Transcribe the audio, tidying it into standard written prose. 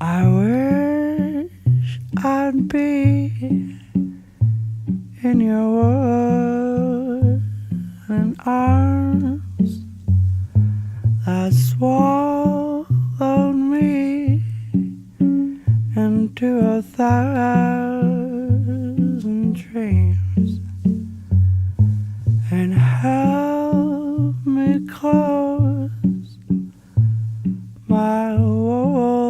I wish I'd be in your wooden arms that swallowed me into 1,000 dreams and held me close my world